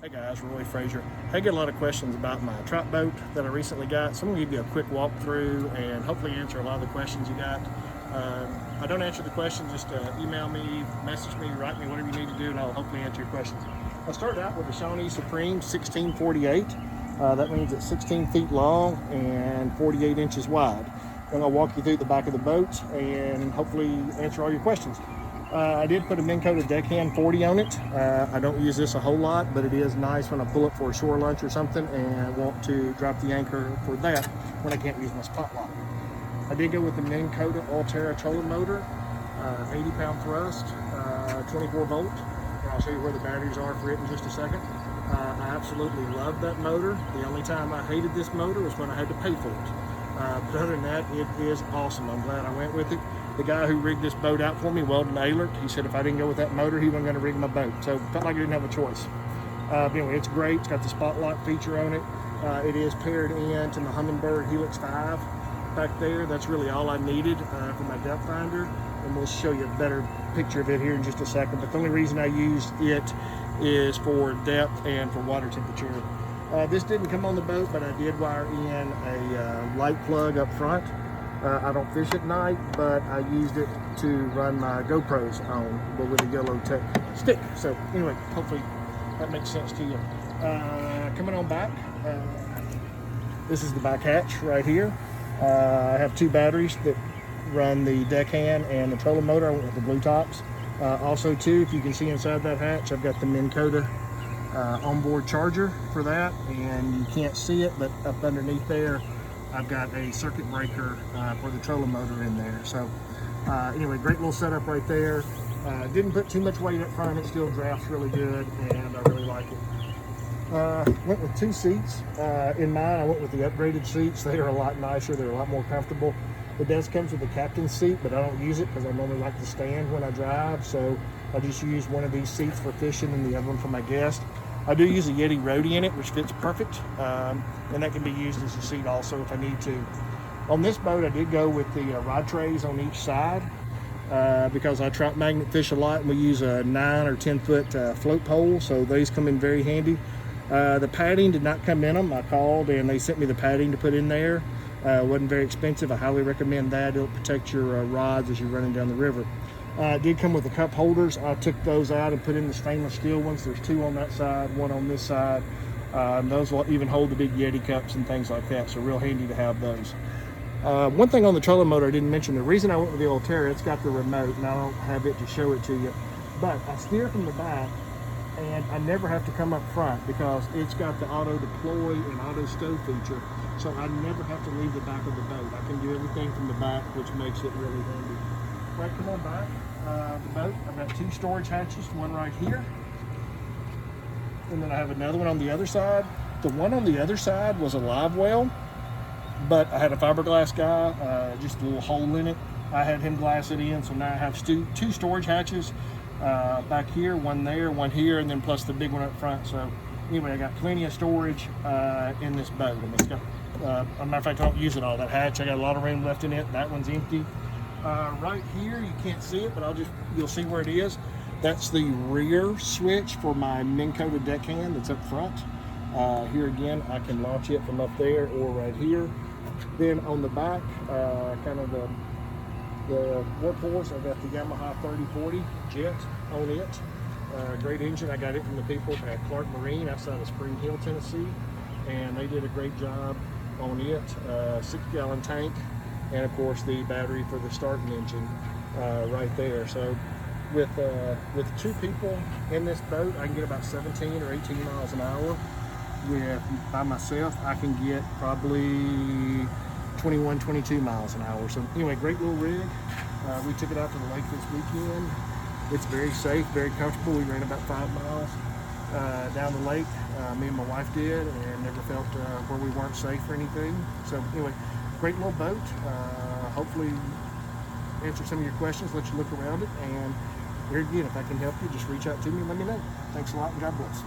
Hey guys, Roy Frazier. I get a lot of questions about my trout boat that I recently got, so I'm going to give you a quick walkthrough and hopefully answer a lot of the questions you got. If I don't answer the question, just email me, message me, write me, whatever you need to do, and I'll hopefully answer your questions. I'll start out with the Shawnee Supreme 1648. That means it's 16 feet long and 48 inches wide. And I'll walk you through the back of the boat and hopefully answer all your questions. I did put a Minn Kota deckhand 40 on it. I don't use this a whole lot, but it is nice when I pull it for a shore lunch or something and want to drop the anchor for that when I can't use my spot lock. I did go with the Minn Kota Ulterra trolling motor, 80 pound thrust, 24 volt. I'll show you where the batteries are for it in just a second. I absolutely love that motor. The only time I hated this motor was when I had to pay for it. But other than that, it is awesome. I'm glad I went with it. The guy who rigged this boat out for me, Weldon Ehlert, he said if I didn't go with that motor, he wasn't going to rig my boat. So felt like I didn't have a choice. But anyway, it's great. It's got the spot lock feature on it. It is paired in to my Humminbird Helix 5 back there. That's really all I needed for my depth finder. And we'll show you a better picture of it here in just a second. But the only reason I used it is for depth and for water temperature. This didn't come on the boat, but I did wire in a light plug up front. I don't fish at night, but I used it to run my GoPros on, but with a Yellow Tech stick. So anyway, hopefully that makes sense to you. Coming on back, this is the back hatch right here. I have two batteries that run the deckhand and the trolling motor. I went with the blue tops. Also too, if you can see inside that hatch, I've got the Minn Kota onboard charger for that, and you can't see it, but up underneath there I've got a circuit breaker for the trolling motor in there. So anyway, great little setup right there. Didn't put too much weight up front. It still drafts really good, and I really like it. Went with two seats. In mine, I went with the upgraded seats. They are a lot nicer. They're a lot more comfortable. It does come with the captain's seat, but I don't use it because I normally like to stand when I drive. So I just use one of these seats for fishing and the other one for my guest. I do use a Yeti Roadie in it, which fits perfect, and that can be used as a seat also if I need to. On this boat, I did go with the rod trays on each side because I trout magnet fish a lot, and we use a 9 or 10 foot float pole, so these come in very handy. The padding did not come in them. I called and they sent me the padding to put in there. It wasn't very expensive. I highly recommend that. It'll protect your rods as you're running down the river. It did come with the cup holders. I took those out and put in the stainless steel ones. There's two on that side, one on this side. Those will even hold the big Yeti cups and things like that, so real handy to have those. One thing on the trolling motor I didn't mention, the reason I went with the Ulterra, it's got the remote, and I don't have it to show it to you, but I steer from the back, and I never have to come up front because it's got the auto deploy and auto stow feature, so I never have to leave the back of the boat. I can do everything from the back, which makes it really handy. Right, come on back. The boat, I've got two storage hatches, one right here, and then I have another one on the other side. The one on the other side was a live well, but I had a fiberglass guy, just a little hole in it. I had him glass it in, so now I have two storage hatches back here, one there, one here, and then plus the big one up front. So anyway, I got plenty of storage in this boat. And it's got, as a matter of fact, I don't use it all. That hatch, I got a lot of room left in it. That one's empty. Right here, you can't see it, but you'll see where it is. That's the rear switch for my Minn Kota deckhand that's up front. Here again, I can launch it from up there or right here. Then on the back, kind of the workhorse, I've got the Yamaha 3040 jet on it. Great engine. I got it from the people at Clark Marine outside of Spring Hill, Tennessee, and they did a great job on it. 6-gallon tank, and of course the battery for the starting engine right there. So with two people in this boat, I can get about 17 or 18 miles an hour. By myself, I can get probably 21, 22 miles an hour. So anyway, great little rig. We took it out to the lake this weekend. It's very safe, very comfortable. We ran about 5 miles down the lake. Me and my wife did, and never felt where we weren't safe or anything. So anyway, great little boat. Hopefully answer some of your questions, let you look around it, and here again, if I can help you, just reach out to me and let me know. Thanks a lot, and God bless.